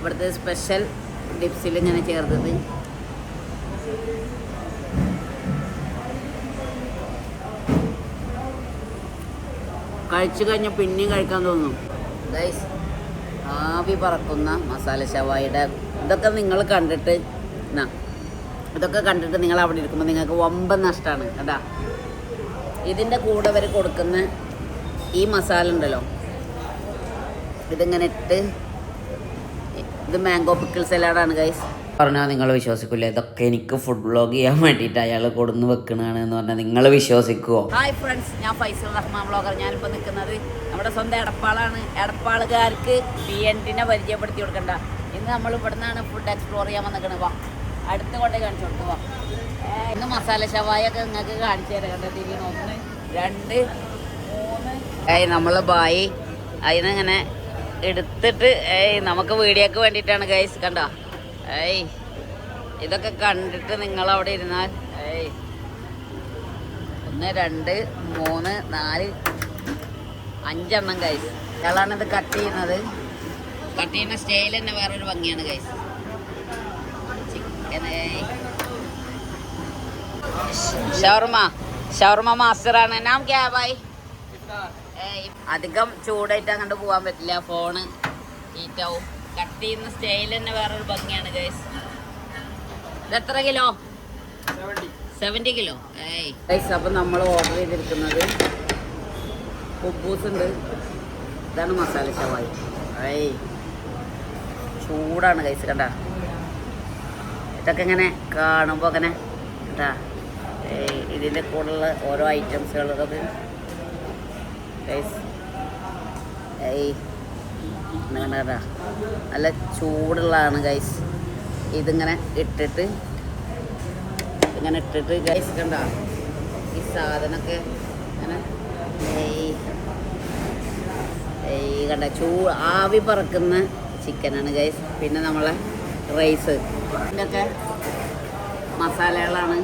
ഇവിടുത്തെ സ്പെഷ്യൽ ഡിപ്സിൽ ഇങ്ങനെ ചേർത്തത്. കഴിച്ചു കഴിഞ്ഞാൽ പിന്നെയും കഴിക്കാൻ തോന്നും ഗൈസ്. ആവി പറക്കുന്ന മസാല ഷവായിയുടെ ഇതൊക്കെ നിങ്ങൾ കണ്ടിട്ട് ഇതൊക്കെ കണ്ടിട്ട് നിങ്ങൾ അവിടെ ഇരിക്കുമ്പോൾ നിങ്ങൾക്ക് വമ്പൻ നഷ്ടമാണ് കേട്ടാ. ഇതിൻ്റെ കൂടെ അവർ കൊടുക്കുന്ന ഈ മസാല ഉണ്ടല്ലോ, ഇതിങ്ങനെ ഇട്ട്, ഇത് മാംഗോ പിക്കിൾ സലാഡാണ് ഗൈസ്. പറഞ്ഞാൽ നിങ്ങൾ വിശ്വസിക്കില്ല, ഇതൊക്കെ എനിക്ക് ഫുഡ് വ്ളോഗ് ചെയ്യാൻ വേണ്ടിയിട്ട് അയാൾ കൊടുന്ന് വെക്കണതാണ് എന്ന് പറഞ്ഞാൽ നിങ്ങൾ വിശ്വസിക്കുമോ? ഹായ് ഫ്രണ്ട്സ്, ഞാൻ ഫൈസൽ റഹ്മാൻ വ്ളോഗർ. ഞാനിപ്പോൾ നിൽക്കുന്നത് നമ്മുടെ സ്വന്തം എടപ്പാളാണ്. എടപ്പാളുകാർക്ക് BNTനെ പരിചയപ്പെടുത്തി കൊടുക്കണ്ട. ഇന്ന് നമ്മൾ ഇവിടെ നിന്നാണ് ഫുഡ് എക്സ്പ്ലോർ ചെയ്യാൻ വന്നിരിക്കുന്നത്. വാ, അടുത്ത് കൊണ്ടേ കാണിച്ചു കൊടുത്തു. വാ, ഇന്ന് മസാല ഷവായൊക്കെ നിങ്ങൾക്ക് കാണിച്ചു തരാം. കണ്ട തിരിയണം. 1 2 3. നമ്മൾ ബായി അതിനിങ്ങനെ എടുത്തിട്ട് നമുക്ക് വീഡിയോക്ക് വേണ്ടിയിട്ടാണ് ഗൈസ്. കണ്ടോ? ഇതൊക്കെ കണ്ടിട്ട് നിങ്ങളവിടെ ഇരുന്നാൽ 1 2 3 4 5 ഗൈസ്. ഇയാളാണിത് കട്ട് ചെയ്യുന്നത്. കട്ട് ചെയ്യുന്ന സ്റ്റൈൽ തന്നെ വേറൊരു ഭംഗിയാണ് ഗൈസ്. ചിക്കൻ ഷവർമ മാസ്റ്ററാണ്. നാം ക്യാ ഭായ്? അധികം ചൂടായിട്ട് അങ്ങോട്ട് പോകാൻ പറ്റില്ല, ഫോണ് ഹീറ്റാവും. കട്ട് ചെയ്യുന്ന സ്റ്റൈൽ തന്നെ വേറൊരു ഭംഗിയാണ് ഗൈസ്. ഇത് എത്ര കിലോ? 70 കിലോ. ഗൈസ്, അപ്പം നമ്മൾ ഓർഡർ ചെയ്തിരിക്കുന്നത് കുബൂസ് ഉണ്ട്. ഇതാണ് മസാല ഷവായി. ചൂടാണ് ഗൈസ്. കണ്ട, ഇതൊക്കെ ഇങ്ങനെ കാണുമ്പോൾ അങ്ങനെ കേട്ടാ. ഇതിൻ്റെ കൂടെയുള്ള ഓരോ ഐറ്റംസുകളൊക്കെ ഗൈസ് കണ്ടാ നല്ല ചൂടുള്ളതാണ് ഗൈസ്. ഇതിങ്ങനെ ഇട്ടിട്ട് ഗൈസ് കണ്ട ഈ സാധനമൊക്കെ ഇങ്ങനെ കണ്ട ആവി പറക്കുന്ന ചിക്കനാണ് ഗൈസ്. പിന്നെ നമ്മളെ റൈസ്, ഇതൊക്കെ മസാലകളാണ്.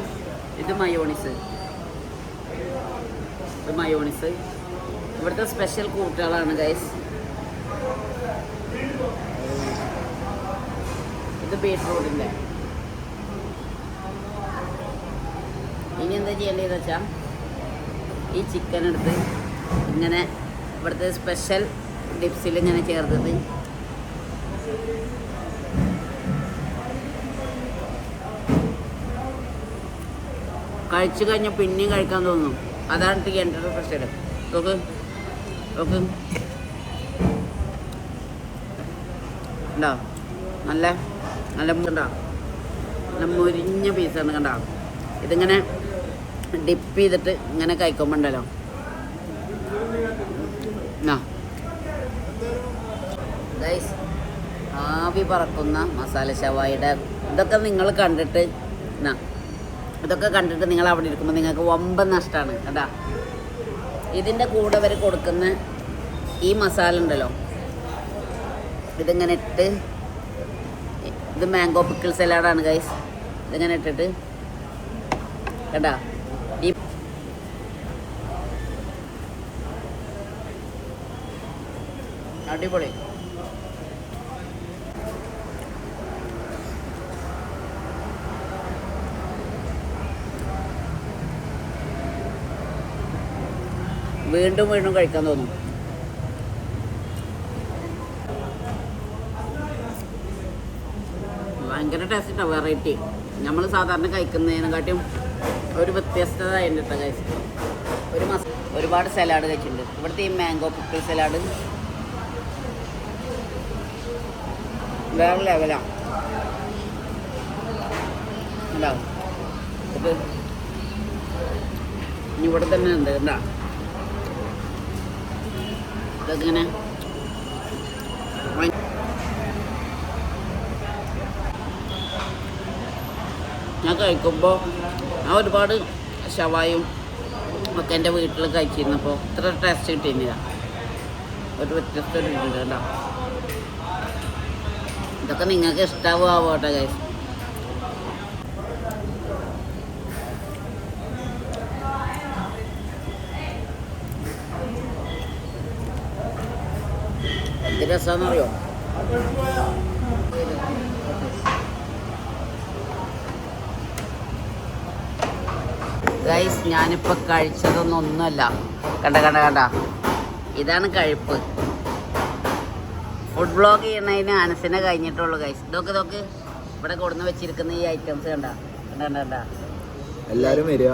ഇത് മയോണിസ്. ഇവിടുത്തെ സ്പെഷ്യൽ കൂട്ടുകളാണ് ഗൈസ്. ഇത് ബീട്രൂട്ടിൻ്റെ. ഇനി എന്താ ചെയ്യേണ്ടതെന്ന് വെച്ചാൽ ഈ ചിക്കൻ എടുത്ത് ഇങ്ങനെ ഇവിടുത്തെ സ്പെഷ്യൽ ഡിപ്സിൽ ഇങ്ങനെ ചേർത്തത് കഴിച്ചു കഴിഞ്ഞാൽ പിന്നെയും കഴിക്കാൻ തോന്നും. അതാണ് എൻ്റെ ഒരു പ്രശ്നം. നോക്ക് ഉണ്ടോ? നല്ല ഉണ്ടോ? നല്ല മുരിഞ്ഞ പീസാണ്. കണ്ടോ? ഇതിങ്ങനെ ഡിപ്പ് ചെയ്തിട്ട് ഇങ്ങനെ കഴിക്കുമ്പോൾ ഉണ്ടല്ലോ. ഗൈസ്, ആവി പറക്കുന്ന മസാല ഷവായിയുടെ ഇതൊക്കെ നിങ്ങൾ കണ്ടിട്ട് നിങ്ങൾ അവിടെ ഇരിക്കുമ്പോൾ നിങ്ങൾക്ക് വമ്പൻ നഷ്ടമാണ് കേട്ടാ. ഇതിൻ്റെ കൂടെ അവർ കൊടുക്കുന്ന ഈ മസാല ഉണ്ടല്ലോ, ഇതിങ്ങനെ ഇട്ട്, ഇത് മാംഗോ പിക്കിൾ സലാഡാണ് ഗൈസ്. ഇതിങ്ങനെ ഇട്ടിട്ട് കേട്ടാ ഈ അടിപൊളി. വീണ്ടും കഴിക്കാൻ തോന്നും. ഭയങ്കര ടേസ്റ്റ് കേട്ടോ. വെറൈറ്റി നമ്മൾ സാധാരണ കഴിക്കുന്നതിനെക്കാട്ടും ഒരു വ്യത്യസ്തത ഉണ്ട് കേട്ടോ ഗൈസ്. ഒരുപാട് സലാഡ് കഴിച്ചിട്ടുണ്ട്. ഇവിടുത്തെ ഈ മാംഗോ പിക്കിൾ സലാഡ് വേറെ ലെവലാണ്. ഉണ്ടാവും. ഇത് ഇവിടെ തന്നെ ഉണ്ട് കേട്ടോ. ഇങ്ങനെ ഞാൻ കഴിക്കുമ്പോൾ ഞാൻ ഒരുപാട് ഷവായും ഒക്കെ എൻ്റെ വീട്ടിൽ കഴിച്ചിരുന്നപ്പോൾ ഇത്ര ടേസ്റ്റ് കിട്ടിയിരുന്നില്ല. ഒരു വ്യത്യസ്ത രുചിയുണ്ട് കേട്ടോ. ഇതൊക്കെ നിങ്ങൾക്ക് ഇഷ്ടാവുകട്ടെ ഗൈസ്. എന്ത് രസമാണെന്നറിയോ? ഗൈസ് ഞാനിപ്പോൾ കഴിച്ചതൊന്നൊന്നുമല്ല. കണ്ട ഇതാണ് കഴിപ്പ്. ഫുഡ് ബ്ലോഗ് ചെയ്യണതിന് അനസിനെ കഴിഞ്ഞിട്ടുള്ളൂ ഗൈസ്. ഇതൊക്കെ ഇവിടെ കൊടുന്ന് വെച്ചിരിക്കുന്ന ഈ ഐറ്റംസ് കണ്ട. എല്ലാവരും വരിക.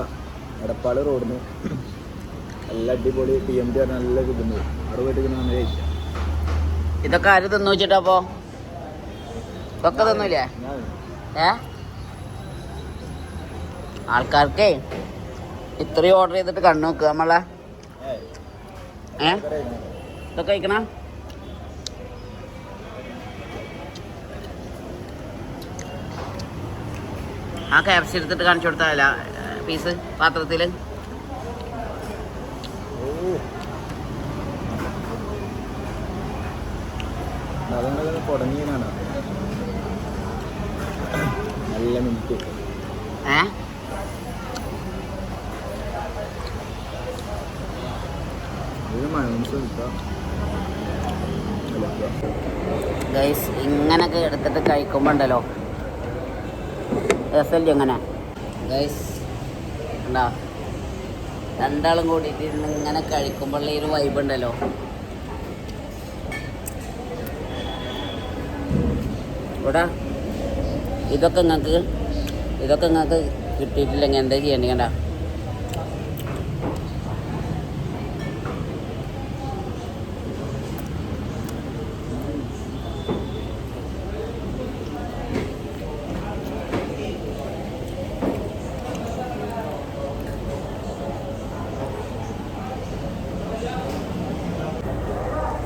എടപ്പാള് റോഡിന് നല്ല അടിപൊളി TMT നല്ല ഇതുണ്ട്. അവിടെ പോയിട്ട് നമ്മൾ കഴിക്കാം. ഇതൊക്കെ ആര് തിന്നു വെച്ചിട്ടപ്പോ? ഇതൊക്കെ തിന്നൂലേ? ആൾക്കാർക്കേ ഇത്രയും ഓർഡർ ചെയ്തിട്ട് കണ്ണു നോക്കുക നമ്മളെ. ഇതൊക്കെ കഴിക്കണ ആ ക്യാപ്സി എടുത്തിട്ട് കാണിച്ചു കൊടുത്താല പീസ് പാത്രത്തിൽ. നല്ല മിനിറ്റ് ഗൈസ് ഇങ്ങനൊക്കെ എടുത്തിട്ട് കഴിക്കുമ്പോൾ ഉണ്ടല്ലോ രസമല്ലേ ഇങ്ങനെ ഗൈസ്. ഉണ്ടോ രണ്ടാളും കൂടിയിട്ട് ഇങ്ങനെ കഴിക്കുമ്പോൾ ഈ ഒരു വൈബ് ഉണ്ടല്ലോ. ഇവിടെ ഇതൊക്കെ നിങ്ങൾക്ക് കിട്ടിയിട്ടില്ലെങ്കിൽ എന്താ ചെയ്യണ്ടേ? കണ്ട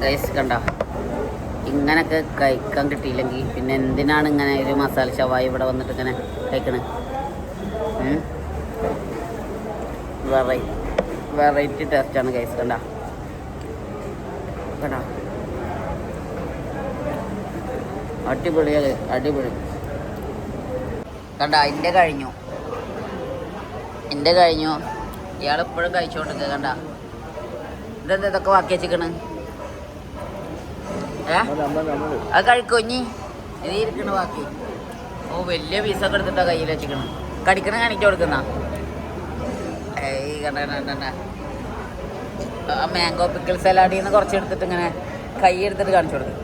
ഗൈസ് കണ്ട ഇങ്ങനൊക്കെ കഴിക്കാൻ കിട്ടിയില്ലെങ്കിൽ പിന്നെ എന്തിനാണ് ഇങ്ങനെ ഒരു മസാല ഷവായി ഇവിടെ വന്നിട്ട് ഇങ്ങനെ കഴിക്കണേ? വെറൈറ്റി ടേസ്റ്റാണ് ഗൈസ്. കണ്ട അടിപൊളിയാണ് അടിപൊളി. കണ്ട എൻ്റെ കഴിഞ്ഞു ഇയാളിപ്പോഴും കഴിച്ചുകൊണ്ടിരിക്കുക. കണ്ട ഇതെന്താ ഇതൊക്കെ ബാക്കി വെച്ചിക്കണ്? അത് കഴിക്കോ ഇനി? ഇത് ഇരിക്കണ ബാക്കി. ഓ വലിയ പീസൊക്കെ എടുത്തിട്ടാ കയ്യിൽ വെച്ചിക്കണം. കടിക്കണ കാണിച്ചു കൊടുക്കുന്ന കണ്ട മാംഗോ പിക്കിൾ സലാഡിൽ നിന്ന് കുറച്ച് എടുത്തിട്ട് ഇങ്ങനെ കൈ എടുത്തിട്ട് കാണിച്ചു കൊടുക്കും.